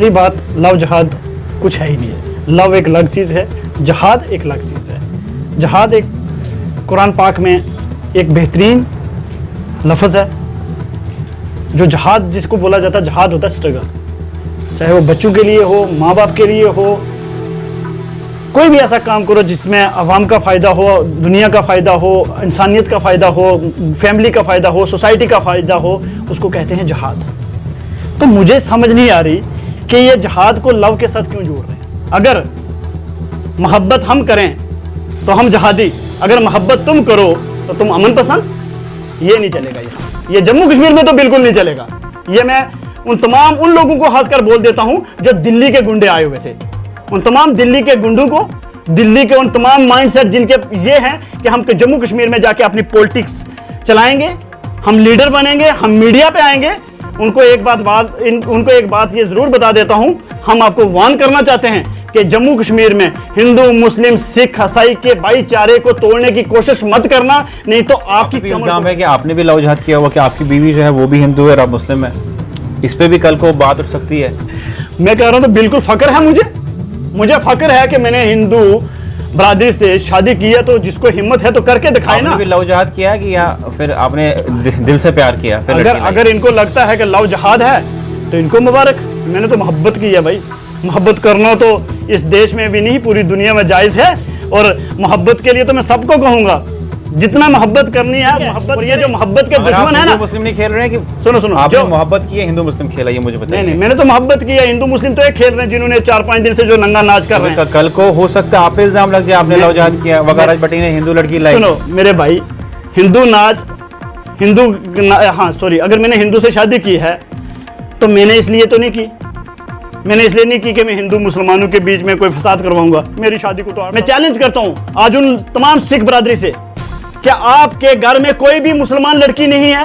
पहली बात, लव जहाद कुछ है ही नहीं है। लव एक अलग चीज़ है, जहाद एक अलग चीज़ है। जहाद एक कुरान पाक में एक बेहतरीन लफ्ज़ है। जो जहाद जिसको बोला जाता है, जहाद होता है स्ट्रगल, चाहे वो बच्चों के लिए हो, माँ बाप के लिए हो। कोई भी ऐसा काम करो जिसमें अवाम का फ़ायदा हो, दुनिया का फ़ायदा हो, इंसानियत का फ़ायदा हो, फैमिली का फ़ायदा हो, सोसाइटी का फ़ायदा हो, उसको कहते हैं जहाद। तो मुझे समझ नहीं आ रही कि ये जहाद को लव के साथ क्यों जोड़ रहे हैं। अगर मोहब्बत हम करें तो हम जहादी, अगर मोहब्बत तुम करो तो तुम अमन पसंद, ये नहीं चलेगा। ये जम्मू कश्मीर में तो बिल्कुल नहीं चलेगा। ये मैं उन लोगों को खासकर बोल देता हूं जो दिल्ली के गुंडे आए हुए थे, उन तमाम दिल्ली के गुंडों को, दिल्ली के उन तमाम माइंडसेट जिनके ये हैं कि हम जम्मू कश्मीर में जाके अपनी पॉलिटिक्स चलाएंगे, हम लीडर बनेंगे, हम मीडिया पे आएंगे। उनको एक बात ये जरूर बता देता हूं, हम आपको वार्न करना चाहते हैं कि जम्मू कश्मीर में हिंदू, मुस्लिम, सिख, ईसाई के भाईचारे को तोड़ने की कोशिश मत करना, नहीं तो आपकी भी इल्जाम है कि आपने भी लव जहाद किया हुआ, कि आपकी बीवी जो है वो भी हिंदू है और आप मुस्लिम है। इस पे भी कल को बात उठ सकती है। मैं कह रहा हूं तो बिल्कुल फख्र है मुझे फख्र है कि मैंने हिंदू बरादरी से शादी की है। तो जिसको हिम्मत है तो करके दिखाए ना। आपने भी लव जहाद किया कि या फिर आपने दिल से प्यार किया? फिर अगर इनको लगता है कि लव जहाद है तो इनको मुबारक। मैंने तो मोहब्बत की है भाई। मोहब्बत करना तो इस देश में भी नहीं, पूरी दुनिया में जायज़ है। और मोहब्बत के लिए तो मैं सबको कहूँगा, जितना मोहब्बत करनी है मोहब्बत। और ये जो मोहब्बत के दुश्मन है ना, मुस्लिम नहीं खेल रहे हैं कि सुनो आपने मोहब्बत की है, हिंदू मुस्लिम खेला, ये मुझे बताइए। नहीं, मैंने तो मोहब्बत की है। हिंदू मुस्लिम तो एक खेल रहे हैं, जिन्होंने 4-5 दिन से जो नंगा नाच कर रहे हैं। कल को हो सकता है आप पे इल्जाम लग जाए आपने लव जहाद किया, वकाराज भट्टी ने हिंदू लड़की लाई। सुनो मेरे भाई, अगर मैंने हिंदू से शादी की है तो मैंने इसलिए तो नहीं की, मैंने इसलिए नहीं की कि मैं हिंदू मुसलमानों के बीच में कोई फसाद करवाऊंगा। मेरी शादी को तो मैं चैलेंज करता हूं आज उन तमाम सिख बरादरी से, क्या आपके घर में कोई भी मुसलमान लड़की नहीं है?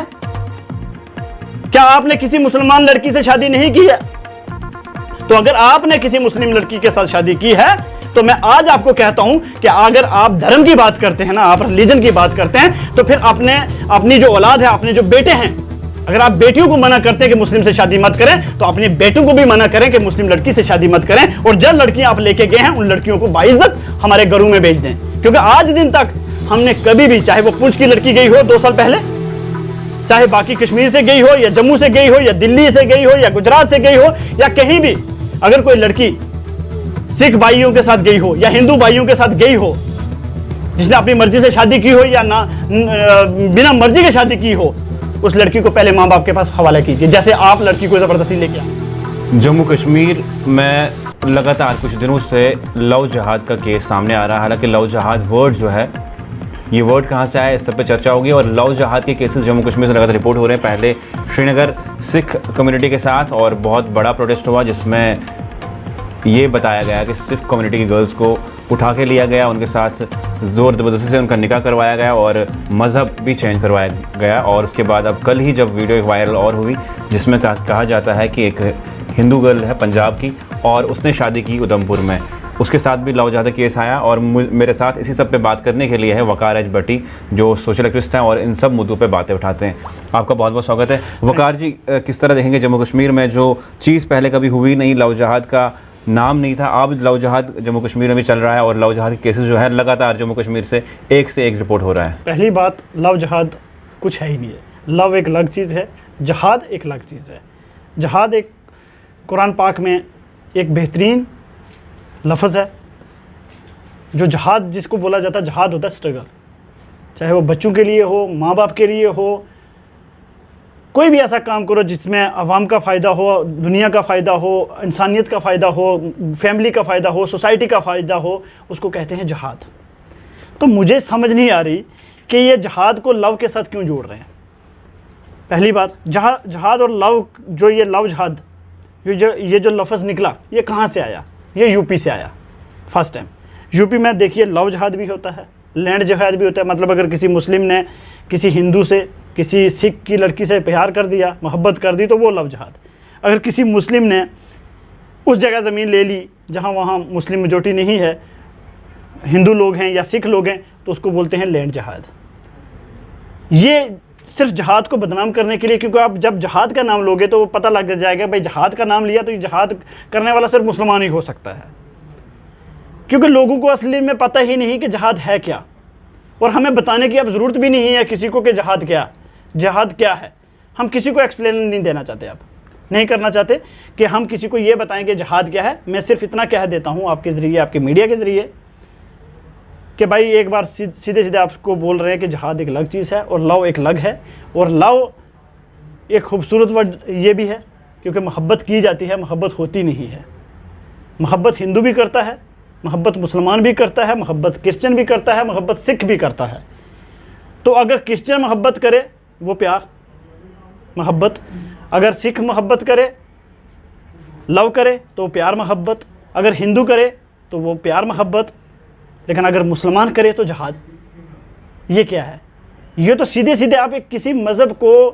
क्या आपने किसी मुसलमान लड़की से शादी नहीं की है? तो अगर आपने किसी मुस्लिम लड़की के साथ शादी की है तो मैं आज आपको कहता हूं कि अगर आप धर्म की बात करते हैं ना, आप रिलीजन की बात करते हैं, तो फिर अपनी जो औलाद है, अपने जो बेटे हैं, अगर आप बेटियों को मना करते हैं कि मुस्लिम से शादी मत करें, तो अपने बेटों को भी मना करें कि मुस्लिम लड़की से शादी मत करें। और जब लड़कियां आप लेके गए हैं, उन लड़कियों को बाइज्जत हमारे घरों में भेज दें। क्योंकि आज दिन तक हमने कभी भी, चाहे वो पुंछ की लड़की गई हो 2 साल पहले, चाहे बाकी कश्मीर से गई हो, या जम्मू से गई हो, या दिल्ली से गई हो, या गुजरात से गई हो, या कहीं भी, अगर कोई लड़की सिख भाइयों के साथ गई हो या हिंदू भाइयों के साथ गई हो, जिसने अपनी मर्जी से शादी की हो या ना बिना मर्जी के शादी की हो, उस लड़की को पहले माँ बाप के पास हवाला कीजिए, जैसे आप लड़की को जबरदस्ती लेके आए। जम्मू कश्मीर में लगातार कुछ दिनों से लव जहाद का केस सामने आ रहा है। हालांकि लव जहाद वर्ड जो है, ये वर्ड कहाँ से आया, इस सब पे चर्चा होगी। और लव जहाद के केसेस जम्मू कश्मीर से लगातार रिपोर्ट हो रहे हैं। पहले श्रीनगर सिख कम्युनिटी के साथ और बहुत बड़ा प्रोटेस्ट हुआ, जिसमें ये बताया गया कि सिख कम्युनिटी की गर्ल्स को उठा के लिया गया, उनके साथ ज़ोर ज़बरदस्ती से उनका निकाह करवाया गया और मज़हब भी चेंज करवाया गया। और उसके बाद अब कल ही जब वीडियो एक वायरल और हुई, जिसमें कहा जाता है कि एक हिंदू गर्ल है पंजाब की और उसने शादी की उधमपुर में, उसके साथ भी लव जहाद केस आया। और मेरे साथ इसी सब पे बात करने के लिए है वकार भट्टी, जो सोशल एक्टिविस्ट हैं और इन सब मुद्दों पे बातें उठाते हैं। आपका बहुत बहुत स्वागत है। वकार जी, किस तरह देखेंगे जम्मू कश्मीर में जो चीज़ पहले कभी हुई नहीं, लव जहाद का नाम नहीं था, अब लव जहाद जम्मू कश्मीर में भी चल रहा है और लव जहाद के केसेस जो है लगातार जम्मू कश्मीर से एक रिपोर्ट हो रहा है। पहली बात, लव जहाद कुछ है ही नहीं है। लव एक अलग चीज़ है, जहाद एक अलग चीज़ है। जहाद एक कुरान पाक में एक बेहतरीन लफ्ज़ है। जो जहाद जिसको बोला जाता है, जहाद होता है स्ट्रगल, चाहे वो बच्चों के लिए हो, माँ बाप के लिए हो। कोई भी ऐसा काम करो जिसमें अवाम का फ़ायदा हो, दुनिया का फ़ायदा हो, इंसानियत का फ़ायदा हो, फैमिली का फ़ायदा हो, सोसाइटी का फ़ायदा हो, उसको कहते हैं जहाद। तो मुझे समझ नहीं आ रही कि ये जहाद को लव के साथ क्यों जोड़ रहे हैं। पहली बात, जहाद और लव, जो ये लव जहाद, ये जो लफ्ज़ निकला, ये कहाँ से आया? ये यूपी से आया फर्स्ट टाइम। यूपी में देखिए लव जहाद भी होता है, लैंड जहाद भी होता है। मतलब अगर किसी मुस्लिम ने किसी हिंदू से, किसी सिख की लड़की से प्यार कर दिया, मोहब्बत कर दी, तो वो लव जहाद। अगर किसी मुस्लिम ने उस जगह ज़मीन ले ली जहाँ वहाँ मुस्लिम मेजॉरिटी नहीं है, हिंदू लोग हैं या सिख लोग हैं, तो उसको बोलते हैं लैंड जहाद। ये सिर्फ जहाद को बदनाम करने के लिए, क्योंकि आप जब जहाद का नाम लोगे तो वो पता लग जाएगा भाई जहाद का नाम लिया तो ये जहाद करने वाला सिर्फ मुसलमान ही हो सकता है, क्योंकि लोगों को असली में पता ही नहीं कि जहाद है क्या। और हमें बताने की अब ज़रूरत भी नहीं है किसी को कि जहाद क्या है। हम किसी को एक्सप्लेन नहीं देना चाहते, अब नहीं करना चाहते कि हम किसी को ये बताएं कि जहाद क्या है। मैं सिर्फ इतना कह देता हूँ आपके ज़रिए, आपके मीडिया के ज़रिए, कि भाई एक बार सीधे सीधे आपको बोल रहे हैं कि जहाद एक अलग चीज़ है और लव एक अलग है। और लव एक खूबसूरत वर्ड ये भी है, क्योंकि मोहब्बत की जाती है, मोहब्बत होती नहीं है। मोहब्बत हिंदू भी करता है, मोहब्बत मुसलमान भी करता है, मोहब्बत क्रिश्चियन भी करता है, मोहब्बत सिख भी करता है। तो अगर क्रिश्चियन मोहब्बत करे वो प्यार मोहब्बत, अगर सिख मोहब्बत करे लव करे तो प्यार मोहब्बत, अगर हिंदू करे तो वो प्यार मोहब्बत, लेकिन अगर मुसलमान करे तो जहाद। ये क्या है? ये तो सीधे सीधे आप एक किसी मज़हब को,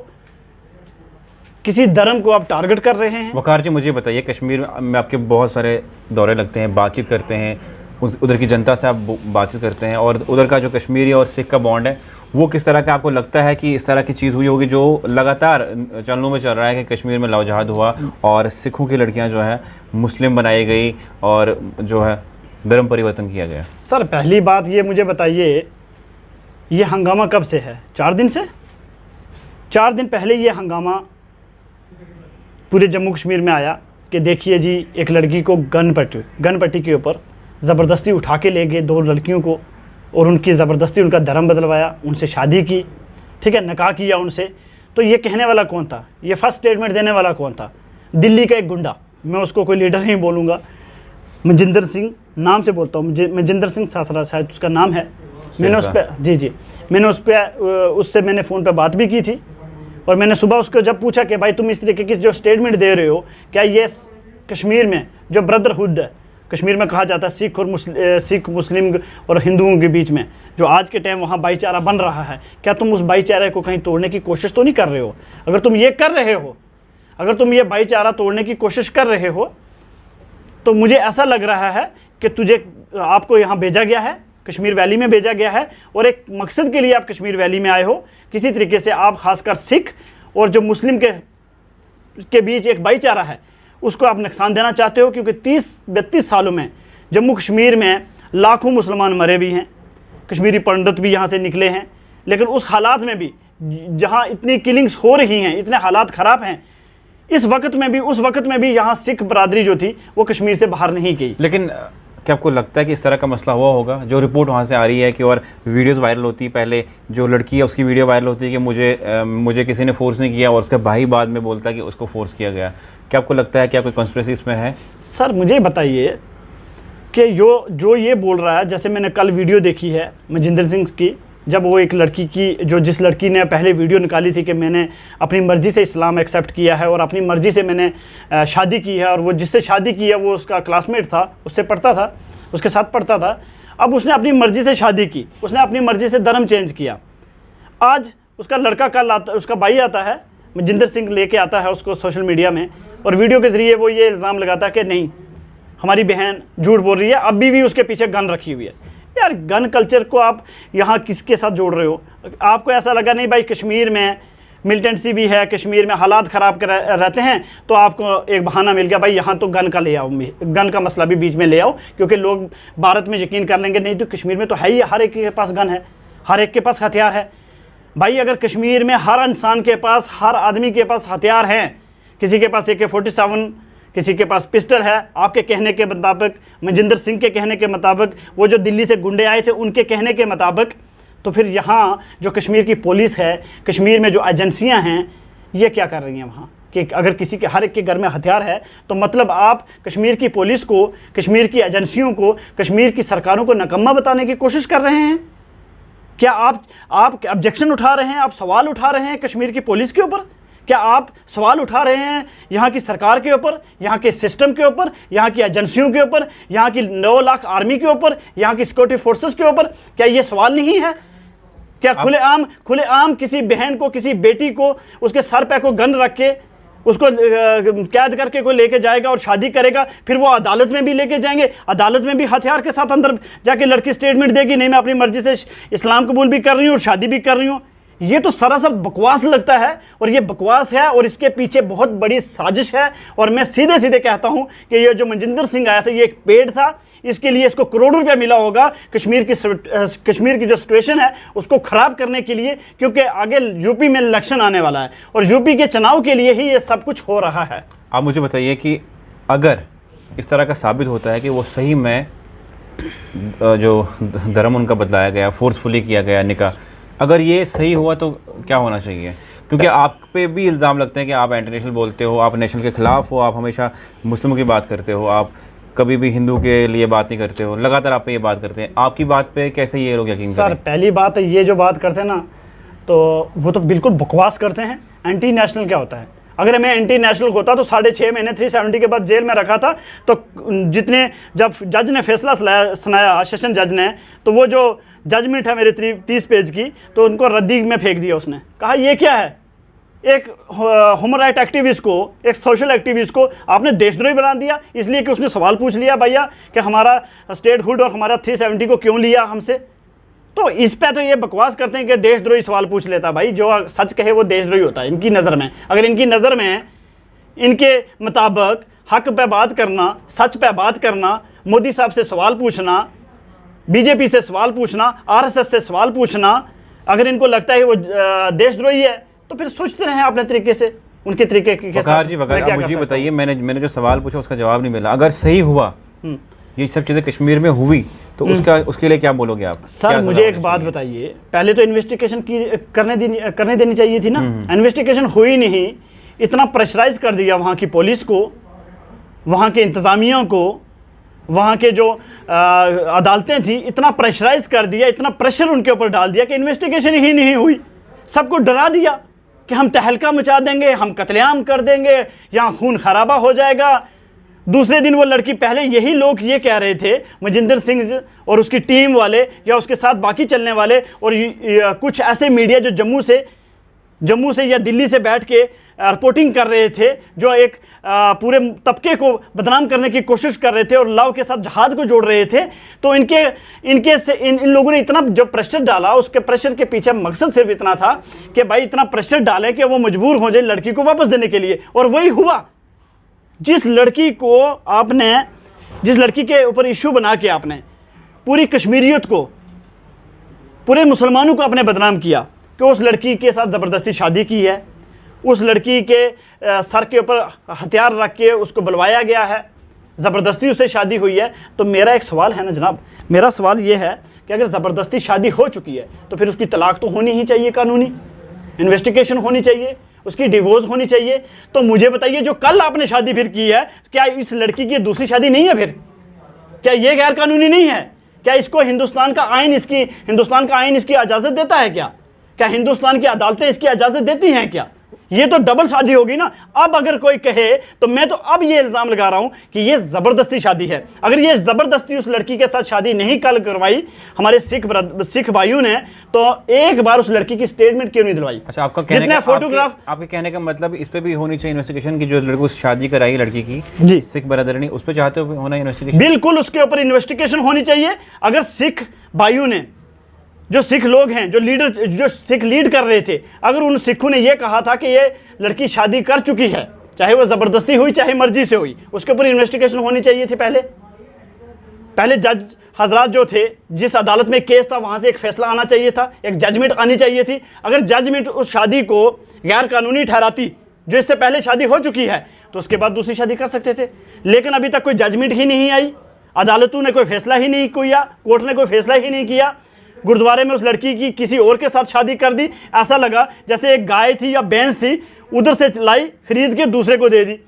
किसी धर्म को आप टारगेट कर रहे हैं। वकार जी मुझे बताइए, कश्मीर में आपके बहुत सारे दौरे लगते हैं, बातचीत करते हैं, उधर की जनता से आप बातचीत करते हैं, और उधर का जो कश्मीरी और सिख का बॉन्ड है वो किस तरह का आपको लगता है कि इस तरह की चीज़ हुई होगी जो लगातार चलनों में चल रहा है कि कश्मीर में लव जहाद हुआ और सिखों की लड़कियां जो है मुस्लिम बनाई गई और जो है धर्म परिवर्तन किया गया? सर पहली बात ये मुझे बताइए, ये हंगामा कब से है? 4 दिन से। 4 दिन पहले ये हंगामा पूरे जम्मू कश्मीर में आया कि देखिए जी एक लड़की को गन पट्टी के ऊपर ज़बरदस्ती उठा के ले गए 2 लड़कियों को, और उनकी ज़बरदस्ती उनका धर्म बदलवाया, उनसे शादी की, ठीक है, निकाह किया उनसे। तो ये कहने वाला कौन था? ये फर्स्ट स्टेटमेंट देने वाला कौन था? दिल्ली का एक गुंडा, मैं उसको कोई लीडर नहीं बोलूँगा, मजिंदर सिंह नाम से बोलता हूँ, मजिंदर सिंह सासरा शायद उसका नाम है। मैंने उस पर मैंने उस पर उससे मैंने फ़ोन पे बात भी की थी, और मैंने सुबह उसको जब पूछा कि भाई तुम इस तरीके की जो स्टेटमेंट दे रहे हो, क्या ये कश्मीर में जो ब्रदरहुड है, कश्मीर में कहा जाता है सिख मुस्लिम और हिंदुओं के बीच में जो आज के टाइम वहाँ भाईचारा बन रहा है, क्या तुम उस भाईचारे को कहीं तोड़ने की कोशिश तो नहीं कर रहे हो? अगर तुम ये कर रहे हो, अगर तुम ये भाईचारा तोड़ने की कोशिश कर रहे हो, तो मुझे ऐसा लग रहा है कि आपको यहाँ भेजा गया है, कश्मीर वैली में भेजा गया है, और एक मकसद के लिए आप कश्मीर वैली में आए हो। किसी तरीके से आप खासकर सिख और जो मुस्लिम के बीच एक भाईचारा है उसको आप नुकसान देना चाहते हो, क्योंकि 30-32 सालों में जम्मू कश्मीर में लाखों मुसलमान मरे भी हैं, कश्मीरी पंडित भी यहाँ से निकले हैं, लेकिन उस हालात में भी जहाँ इतनी किलिंग्स हो रही हैं, इतने हालात ख़राब हैं, उस वक्त में भी यहाँ सिख बरादरी जो थी वो कश्मीर से बाहर नहीं गई। लेकिन क्या आपको लगता है कि इस तरह का मसला हुआ होगा? जो रिपोर्ट वहाँ से आ रही है कि और वीडियोस वायरल होती है, पहले जो लड़की है उसकी वीडियो वायरल होती है कि मुझे किसी ने फोर्स नहीं किया, और उसका भाई बाद में बोलता है कि उसको फोर्स किया गया। क्या आपको लगता है क्या कोई कॉन्स्पिरेसी इसमें है? सर मुझे बताइए कि जो ये बोल रहा है, जैसे मैंने कल वीडियो देखी है मजिंदर सिंह की, जब वो एक लड़की की जिस लड़की ने पहले वीडियो निकाली थी कि मैंने अपनी मर्ज़ी से इस्लाम एक्सेप्ट किया है और अपनी मर्ज़ी से मैंने शादी की है, और वो जिससे शादी की है वो उसका क्लासमेट था, उससे पढ़ता था, उसके साथ पढ़ता था। अब उसने अपनी मर्ज़ी से शादी की, उसने अपनी मर्ज़ी से धर्म चेंज किया। आज उसका लड़का उसका भाई आता है, मजिंदर सिंह लेके आता है उसको सोशल मीडिया में, और वीडियो के ज़रिए वो ये इल्ज़ाम लगाता है कि नहीं हमारी बहन झूठ बोल रही है, अभी भी उसके पीछे गन रखी हुई है। यार गन कल्चर को आप यहाँ किसके साथ जोड़ रहे हो? आपको ऐसा लगा नहीं भाई कश्मीर में मिलिटेंसी भी है, कश्मीर में हालात ख़राब रहते हैं, तो आपको एक बहाना मिल गया भाई यहाँ तो गन का ले आओ, गन का मसला भी बीच में ले आओ, क्योंकि लोग भारत में यकीन कर लेंगे नहीं तो कश्मीर में तो है ही, हर एक के पास गन है, हर एक के पास हथियार है। भाई अगर कश्मीर में हर इंसान के पास, हर आदमी के पास हथियार हैं, किसी के पास AK-47, किसी के पास पिस्टल है, आपके कहने के मुताबिक, मजिंदर सिंह के कहने के मुताबिक, वो जो दिल्ली से गुंडे आए थे उनके कहने के मुताबिक, तो फिर यहाँ जो कश्मीर की पुलिस है, कश्मीर में जो एजेंसियाँ हैं, ये क्या कर रही हैं वहाँ? कि अगर किसी के हर एक के घर में हथियार है तो मतलब आप कश्मीर की पुलिस को, कश्मीर की एजेंसियों को, कश्मीर की सरकारों को नकम्मा बताने की कोशिश कर रहे हैं? क्या आप ऑब्जेक्शन उठा रहे हैं, आप सवाल उठा रहे हैं कश्मीर की पुलिस के ऊपर? क्या आप सवाल उठा रहे हैं यहाँ की सरकार के ऊपर, यहाँ के सिस्टम के ऊपर, यहाँ की एजेंसियों के ऊपर, यहाँ की 9 लाख आर्मी के ऊपर, यहाँ की सिक्योरिटी फोर्सेस के ऊपर? क्या ये सवाल नहीं है? क्या खुलेआम किसी बहन को, किसी बेटी को उसके सर पे को गन रख के उसको कैद करके कोई लेके जाएगा और शादी करेगा, फिर वो अदालत में भी लेके जाएंगे, अदालत में भी हथियार के साथ अंदर जाके लड़की स्टेटमेंट देगी नहीं मैं अपनी मर्जी से इस्लाम कबूल भी कर रही हूँ और शादी भी कर रही हूँ? ये तो सरासर बकवास लगता है, और ये बकवास है और इसके पीछे बहुत बड़ी साजिश है। और मैं सीधे सीधे कहता हूं कि ये जो मनजिंदर सिंह आया था ये एक पेड़ था, इसके लिए इसको करोड़ों रुपया मिला होगा कश्मीर की जो सिचुएशन है उसको ख़राब करने के लिए, क्योंकि आगे यूपी में इलेक्शन आने वाला है और यूपी के चुनाव के लिए ही ये सब कुछ हो रहा है। आप मुझे बताइए कि अगर इस तरह का साबित होता है कि वो सही में जो धर्म उनका बदलाया गया, फोर्सफुली किया गया निकाह, अगर ये सही हुआ तो क्या होना चाहिए? क्योंकि आप पे भी इल्ज़ाम लगते हैं कि आप इंटरनेशनल बोलते हो, आप नेशनल के ख़िलाफ़ हो, आप हमेशा मुस्लिमों की बात करते हो, आप कभी भी हिंदू के लिए बात नहीं करते हो, लगातार आप पे ये बात करते हैं। आपकी बात पे कैसे ये लोग यकीन करें? सर पहली बात है, ये जो बात करते हैं ना तो वो तो बिल्कुल बकवास करते हैं। एंटी नेशनल क्या होता है? अगर मैं एंटी नेशनल होता तो 6.5 महीने 370 के बाद जेल में रखा था। तो जितने जब जज ने फैसला सुनाया, सेशन जज ने, तो वो जो जजमेंट है मेरे 30 पेज की, तो उनको रद्दी में फेंक दिया। उसने कहा ये क्या है, एक ह्यूमन राइट एक्टिविस्ट को, एक सोशल एक्टिविस्ट को आपने देशद्रोही बना दिया इसलिए कि उसने सवाल पूछ लिया भैया कि हमारा स्टेटहुड और हमारा 370 को क्यों लिया हमसे। तो इस पे तो ये बकवास करते हैं कि देशद्रोही सवाल पूछ लेता। भाई जो सच कहे वो देशद्रोही होता है इनकी नज़र में। अगर इनकी नज़र में इनके मुताबिक हक पे बात करना, सच पे बात करना, मोदी साहब से सवाल पूछना, बीजेपी से सवाल पूछना, आरएसएस से सवाल पूछना, अगर इनको लगता है वो देशद्रोही है तो फिर सोचते रहें अपने तरीके से, उनके तरीके के साथ। जी वकार, आप मुझे बताइए, मैंने जो सवाल पूछा उसका जवाब नहीं मिला। अगर सही हुआ ये सब चीज़ें कश्मीर में हुई तो उसके लिए क्या बोलोगे आप? सर मुझे एक बात बताइए, पहले तो इन्वेस्टिगेशन करने देनी चाहिए थी ना। इन्वेस्टिगेशन हुई नहीं, इतना प्रेशराइज कर दिया वहाँ की पुलिस को, वहाँ के इंतज़ामिया को, वहाँ के जो अदालतें थी, इतना प्रेशराइज कर दिया, इतना प्रेशर उनके ऊपर डाल दिया कि इन्वेस्टिगेशन ही नहीं हुई। सबको डरा दिया कि हम तहलका मचा देंगे, हम कत्लेआम कर देंगे, यहाँ खून खराबा हो जाएगा। दूसरे दिन वो लड़की, पहले यही लोग ये कह रहे थे, मनजिंदर सिंह और उसकी टीम वाले या उसके साथ बाकी चलने वाले और कुछ ऐसे मीडिया जो जम्मू से या दिल्ली से बैठ के रिपोर्टिंग कर रहे थे, जो एक पूरे तबके को बदनाम करने की कोशिश कर रहे थे और लव के साथ जहाद को जोड़ रहे थे। तो इन लोगों ने इतना जो प्रेशर डाला, उसके प्रेशर के पीछे मकसद सिर्फ इतना था कि भाई इतना प्रेशर डालें कि वो मजबूर हो जाए लड़की को वापस देने के लिए। और वही हुआ। जिस लड़की के ऊपर इशू बना के आपने पूरी कश्मीरियत को, पूरे मुसलमानों को आपने बदनाम किया कि उस लड़की के साथ ज़बरदस्ती शादी की है, उस लड़की के सर के ऊपर हथियार रख के उसको बुलवाया गया है, ज़बरदस्ती उससे शादी हुई है। तो मेरा एक सवाल है ना जनाब, मेरा सवाल ये है कि अगर ज़बरदस्ती शादी हो चुकी है तो फिर उसकी तलाक तो होनी ही चाहिए, कानूनी इन्वेस्टिगेशन होनी चाहिए, उसकी डिवोर्स होनी चाहिए। तो मुझे बताइए, जो कल आपने शादी फिर की है, क्या इस लड़की की दूसरी शादी नहीं है? फिर क्या ये गैर कानूनी नहीं है? क्या इसको हिंदुस्तान का आइन इसकी इजाज़त देता है? क्या हिंदुस्तान की अदालतें इसकी इजाज़त देती हैं? क्या ये तो डबल शादी होगी ना। अब अगर कोई कहे तो मैं तो अब ये इल्ज़ाम लगा रहा हूं कि ये ज़बरदस्ती शादी है। अगर ये ज़बरदस्ती उस लड़की के साथ शादी नहीं कल करवाई हमारे सिख भाइयों ने, तो एक बार उस लड़की की स्टेटमेंट क्यों नहीं दिलवाई? अच्छा, आपका कहने का मतलब इस पे भी होनी चाहिए इन्वेस्टिगेशन की, जो लड़की शादी कराई लड़की की जी सिख बरादरी, उस पर चाहते हो होना इन्वेस्टिगेशन? बिल्कुल, उसके ऊपर इन्वेस्टिगेशन होनी चाहिए। अगर सिख भाइयों ने, जो सिख लोग हैं, जो सिख लीड कर रहे थे, अगर उन सिखों ने यह कहा था कि ये लड़की शादी कर चुकी है, चाहे वो ज़बरदस्ती हुई चाहे मर्जी से हुई, उसके ऊपर इन्वेस्टिगेशन होनी चाहिए थी। पहले जज हजरात जो थे, जिस अदालत में केस था वहाँ से एक फैसला आना चाहिए था, एक जजमेंट आनी चाहिए थी। अगर जजमेंट उस शादी को गैर कानूनी ठहराती, जो इससे पहले शादी हो चुकी है, तो उसके बाद दूसरी शादी कर सकते थे। लेकिन अभी तक कोई जजमेंट ही नहीं आई, अदालतों ने कोई फैसला ही नहीं किया, कोर्ट ने कोई फैसला ही नहीं किया। गुरुद्वारे में उस लड़की की किसी और के साथ शादी कर दी। ऐसा लगा जैसे एक गाय थी या भैंस थी, उधर से लाई खरीद के दूसरे को दे दी।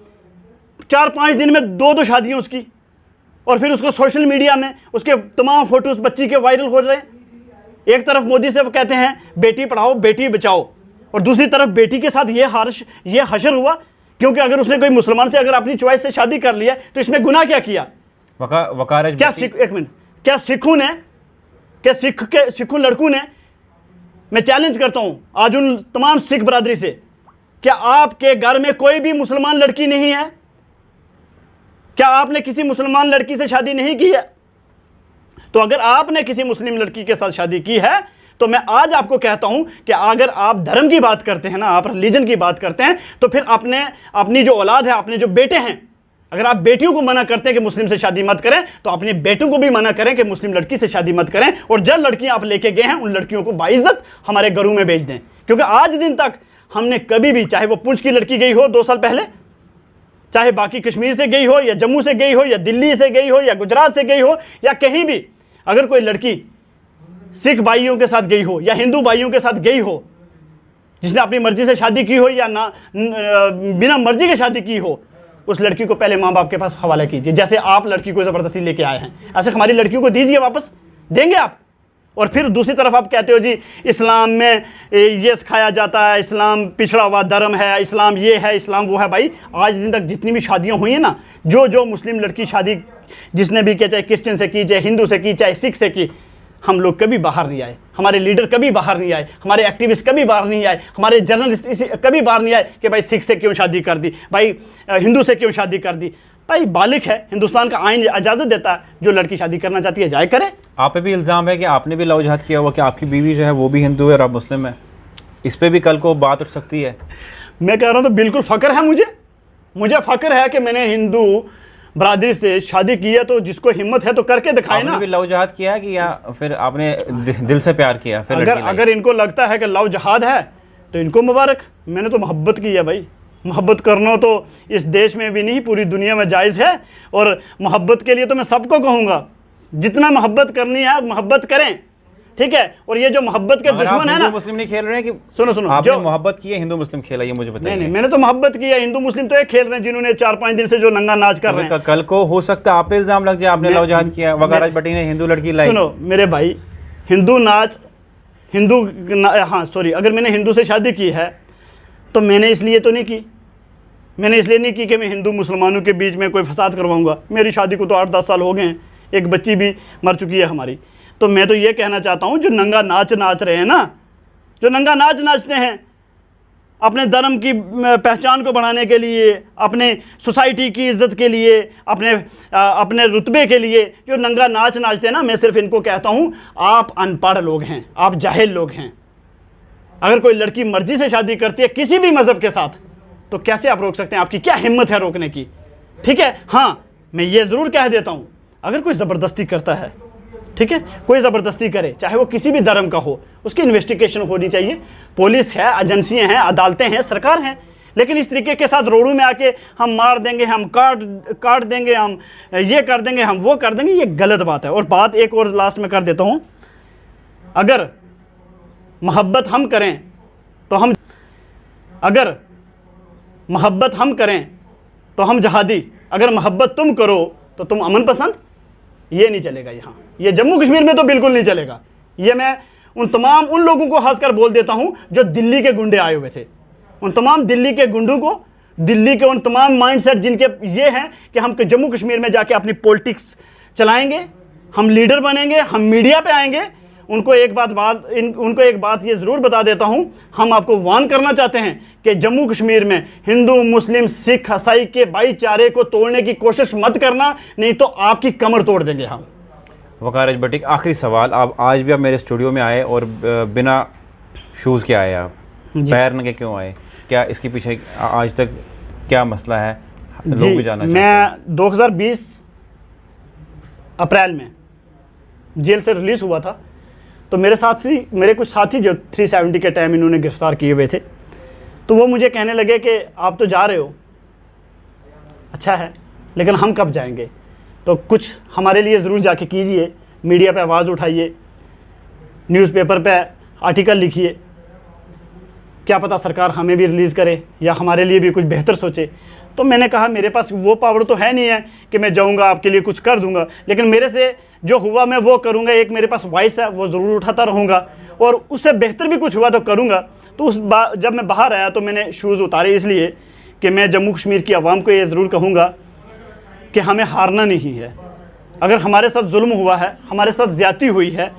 4-5 दिन में 2 शादियाँ उसकी, और फिर उसको सोशल मीडिया में उसके तमाम फोटोज बच्ची के वायरल हो रहे हैं। एक तरफ मोदी साहब कहते हैं बेटी पढ़ाओ बेटी बचाओ, और दूसरी तरफ बेटी के साथ ये हशर हुआ। क्योंकि अगर उसने कोई मुसलमान से अगर अपनी चॉइस से शादी कर लिया तो इसमें गुनाह क्या किया? क्या सिखों ने, क्या सिखों लड़कों ने, मैं चैलेंज करता हूं आज उन तमाम सिख बरादरी से, क्या आपके घर में कोई भी मुसलमान लड़की नहीं है? क्या आपने किसी मुसलमान लड़की से शादी नहीं की है? तो अगर आपने किसी मुस्लिम लड़की के साथ शादी की है तो मैं आज आपको कहता हूं कि अगर आप धर्म की बात करते हैं ना, आप रिलीजन की बात करते हैं, तो फिर अपनी जो औलाद है, अपने जो बेटे हैं, अगर आप बेटियों को मना करते हैं कि मुस्लिम से शादी मत करें, तो अपने बेटों को भी मना करें कि मुस्लिम लड़की से शादी मत करें, और जब लड़कियां आप लेके गए हैं उन लड़कियों को बाइज्जत हमारे घरों में भेज दें। क्योंकि आज दिन तक हमने कभी भी, चाहे वो पुंछ की लड़की गई हो 2 साल पहले, चाहे बाकी कश्मीर से गई हो, या जम्मू से गई हो, या दिल्ली से गई हो, या गुजरात से गई हो, या कहीं भी अगर कोई लड़की सिख भाइयों के साथ गई हो या हिंदू भाइयों के साथ गई हो, जिसने अपनी मर्जी से शादी की हो या ना बिना मर्जी की शादी की हो, उस लड़की को पहले माँ बाप के पास हवाला कीजिए। जैसे आप लड़की को ज़बरदस्ती लेके आए हैं, ऐसे हमारी लड़कियों को दीजिए, वापस देंगे आप। और फिर दूसरी तरफ आप कहते हो जी इस्लाम में ये सिखाया जाता है, इस्लाम पिछड़ा हुआ धर्म है, इस्लाम ये है, इस्लाम वो है। भाई आज दिन तक जितनी भी शादियां हुई हैं ना, जो मुस्लिम लड़की शादी जिसने भी किया, चाहे क्रिश्चियन से की, चाहे हिंदू से की, चाहे सिख से की, हम लोग कभी बाहर नहीं आए, हमारे लीडर कभी बाहर नहीं आए, हमारे एक्टिविस्ट कभी बाहर नहीं आए, हमारे जर्नलिस्ट कभी बाहर नहीं आए कि भाई सिख से क्यों शादी कर दी, भाई हिंदू से क्यों शादी कर दी। भाई बालिग है, हिंदुस्तान का आइन इजाज़त देता है, जो लड़की शादी करना चाहती है जाए करे। आप पे भी इल्ज़ाम है कि आपने भी लव जिहाद किया हुआ, कि आपकी बीवी जो है वो भी हिंदू है और आप मुस्लिम है, इस पर भी कल को बात उठ सकती है। मैं कह रहा हूँ तो बिल्कुल फ़ख्र है मुझे फ़ख्र है कि मैंने हिंदू बरादरी से शादी की है, तो जिसको हिम्मत है तो करके दिखाए ना। आपने भी लव जिहाद किया है कि या फिर आपने दिल से प्यार किया? फिर अगर इनको लगता है कि लव जिहाद है तो इनको मुबारक, मैंने तो मोहब्बत की है भाई। मोहब्बत करना तो इस देश में भी नहीं, पूरी दुनिया में जायज़ है, और मोहब्बत के लिए तो मैं सबको कहूँगा जितना मोहब्बत करनी है मोहब्बत करें, ठीक है। और ये जो मोहब्बत के दुश्मन है ना, मुस्लिम नहीं खेल रहे हैं कि सुनो आपने मोहब्बत की है, हिंदू मुस्लिम खेला, ये मुझे बताइए। नहीं, मैंने तो मोहब्बत की है, हिंदू मुस्लिम तो एक खेल रहे हैं जिन्होंने 4-5 दिन से जो नंगा नाच कर रहे हैं। कल को हो सकता है आप पे इल्जाम लग जाए आपने लव जिहाद किया, वकाराज भट्टी ने हिंदू लड़की लाई। सुनो मेरे भाई, अगर मैंने हिंदू से शादी की है तो मैंने इसलिए तो नहीं की, मैंने इसलिए नहीं की कि मैं हिंदू मुसलमानों के बीच में कोई फसाद करवाऊंगा। मेरी शादी को तो 8-10 साल हो गए हैं, एक बच्ची भी मर चुकी है हमारी। तो मैं तो ये कहना चाहता हूँ, जो नंगा नाच नाच रहे हैं ना, जो नंगा नाच नाचते हैं अपने धर्म की पहचान को बढ़ाने के लिए, अपने सोसाइटी की इज़्ज़त के लिए, अपने रुतबे के लिए जो नंगा नाच नाचते हैं ना, मैं सिर्फ इनको कहता हूँ आप अनपढ़ लोग हैं, आप जाहिल लोग हैं। अगर कोई लड़की मर्जी से शादी करती है किसी भी मज़हब के साथ, तो कैसे आप रोक सकते हैं? आपकी क्या हिम्मत है रोकने की? ठीक है, हाँ मैं ये ज़रूर कह देता हूँ, अगर कोई ज़बरदस्ती करता है, ठीक है, कोई ज़बरदस्ती करे, चाहे वो किसी भी धर्म का हो, उसकी इन्वेस्टिगेशन होनी चाहिए। पुलिस है, एजेंसियां हैं, अदालतें हैं, सरकार हैं। लेकिन इस तरीके के साथ रोडों में आके हम मार देंगे, हम काट देंगे, हम ये कर देंगे, हम वो कर देंगे, ये गलत बात है। और बात एक और लास्ट में कर देता हूँ, अगर मोहब्बत हम करें तो हम जहादी, अगर मोहब्बत तुम करो तो तुम अमन पसंद, ये नहीं चलेगा। यहाँ ये जम्मू कश्मीर में तो बिल्कुल नहीं चलेगा। ये मैं उन लोगों को हंस कर बोल देता हूँ जो दिल्ली के गुंडे आए हुए थे, उन तमाम दिल्ली के गुंडों को, दिल्ली के उन तमाम माइंडसेट जिनके ये हैं कि हम जम्मू कश्मीर में जाके अपनी पॉलिटिक्स चलाएंगे, हम लीडर बनेंगे, हम मीडिया पे आएंगे। उनको एक बात ये ज़रूर बता देता हूँ, हम आपको वार्न करना चाहते हैं कि जम्मू कश्मीर में हिंदू मुस्लिम सिख ईसाई के भाईचारे को तोड़ने की कोशिश मत करना, नहीं तो आपकी कमर तोड़ देंगे हम। वकाराज भट्टी, आखिरी सवाल, आज भी आप मेरे स्टूडियो में आए और बिना शूज़ के आए, आप पैर नंगे क्यों आए? क्या इसके पीछे आज तक क्या मसला है, लोग भी जानना चाहते हैं। मैं 2020 अप्रैल में जेल से रिलीज़ हुआ था, तो मेरे कुछ साथी जो 370 के टाइम इन्होंने गिरफ़्तार किए हुए थे, तो वो मुझे कहने लगे कि आप तो जा रहे हो, अच्छा है, लेकिन हम कब जाएंगे? तो कुछ हमारे लिए ज़रूर जाके कीजिए, मीडिया पे आवाज़ उठाइए, न्यूज़पेपर पे आर्टिकल लिखिए, क्या पता सरकार हमें भी रिलीज़ करे या हमारे लिए भी कुछ बेहतर सोचे। तो मैंने कहा मेरे पास वो पावर तो है नहीं है कि मैं जाऊंगा आपके लिए कुछ कर दूंगा, लेकिन मेरे से जो हुआ मैं वो करूंगा। एक मेरे पास वॉइस है, वो ज़रूर उठाता रहूँगा, और उससे बेहतर भी कुछ हुआ तो करूँगा। तो जब मैं बाहर आया तो मैंने शूज़ उतारे, इसलिए कि मैं जम्मू कश्मीर की आवाम को ये ज़रूर कहूँगा कि हमें हारना नहीं है। अगर हमारे साथ जुल्म हुआ है, हमारे साथ ज़्यादती हुई है,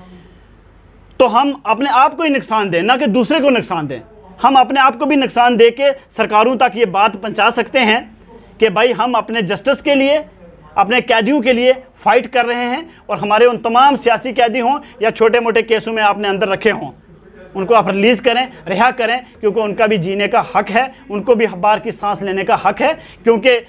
तो हम अपने आप को ही नुकसान दें, ना कि दूसरे को नुकसान दें। हम अपने आप को भी नुकसान दे के सरकारों तक ये बात पहुंचा सकते हैं कि भाई हम अपने जस्टिस के लिए, अपने कैदियों के लिए फ़ाइट कर रहे हैं, और हमारे उन तमाम सियासी कैदी हों या छोटे मोटे केसों में आपने अंदर रखे हों, उनको आप रिलीज़ करें, रिहा करें, क्योंकि उनका भी जीने का हक़ है, उनको भी बार की सांस लेने का हक़ है, क्योंकि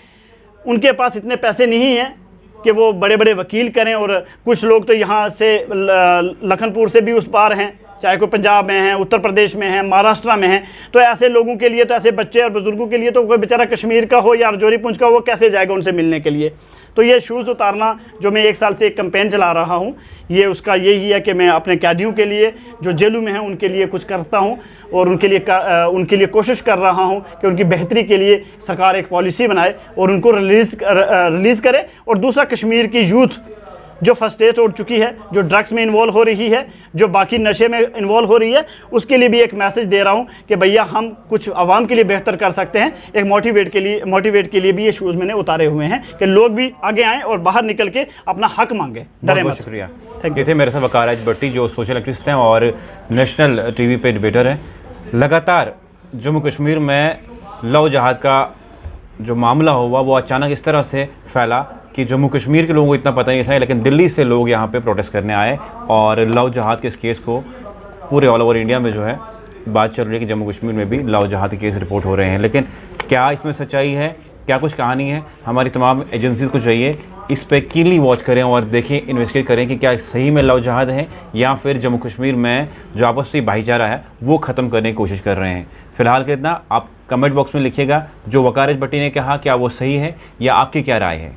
उनके पास इतने पैसे नहीं हैं कि वो बड़े बड़े वकील करें। और कुछ लोग तो यहाँ से लखनपुर से भी उस पार हैं, चाहे कोई पंजाब में है, उत्तर प्रदेश में है, महाराष्ट्र में है। तो ऐसे लोगों के लिए, तो ऐसे बच्चे और बुज़ुर्गों के लिए तो कोई बेचारा कश्मीर का हो या रजौरी पुंछ का हो, वो कैसे जाएगा उनसे मिलने के लिए। तो ये शूज़ उतारना जो मैं 1 साल से एक कैंपेन चला रहा हूँ, ये उसका यही है कि मैं अपने कैदियों के लिए जो जेलों में हैं उनके लिए कुछ करता हूँ, और उनके लिए कोशिश कर रहा हूँ कि उनकी बेहतरी के लिए सरकार एक पॉलिसी बनाए और उनको रिलीज़ करे। और दूसरा, कश्मीर की यूथ जो फर्स्ट हो चुकी है, जो ड्रग्स में इन्वॉल्व हो रही है, जो बाकी नशे में इन्वॉल्व हो रही है, उसके लिए भी एक मैसेज दे रहा हूँ कि भैया हम कुछ आवाम के लिए बेहतर कर सकते हैं। एक मोटिवेट के लिए भी ये शूज़ मैंने उतारे हुए हैं कि लोग भी आगे आएँ और बाहर निकल के अपना हक मांगे, डरे मत। शुक्रिया। ये थे मेरे साथ वकाराज भट्टी, जो सोशल एक्टिविस्ट हैं और नेशनल टीवी पे डिबेटर हैं। लगातार जम्मू कश्मीर में लव जहाद का जो मामला हुआ वो अचानक इस तरह से फैला कि जम्मू कश्मीर के लोगों को इतना पता नहीं था, लेकिन दिल्ली से लोग यहाँ पे प्रोटेस्ट करने आए और लव जहाद के इस केस को पूरे ऑल ओवर इंडिया में जो है बात चल रही है कि जम्मू कश्मीर में भी लव जहाद के केस रिपोर्ट हो रहे हैं। लेकिन क्या इसमें सच्चाई है, क्या कुछ कहानी है, हमारी तमाम एजेंसीज़ को चाहिए इस पर कीनली वॉच करें और देखें, इन्वेस्टिगेट करें कि क्या सही में लव जहाद है या फिर जम्मू कश्मीर में जो आपसी भाईचारा है वो ख़त्म करने की कोशिश कर रहे हैं। फ़िलहाल के इतना, आप कमेंट बॉक्स में लिखिएगा जो वकाराज भट्टी ने कहा क्या वो सही है या आपकी क्या राय है।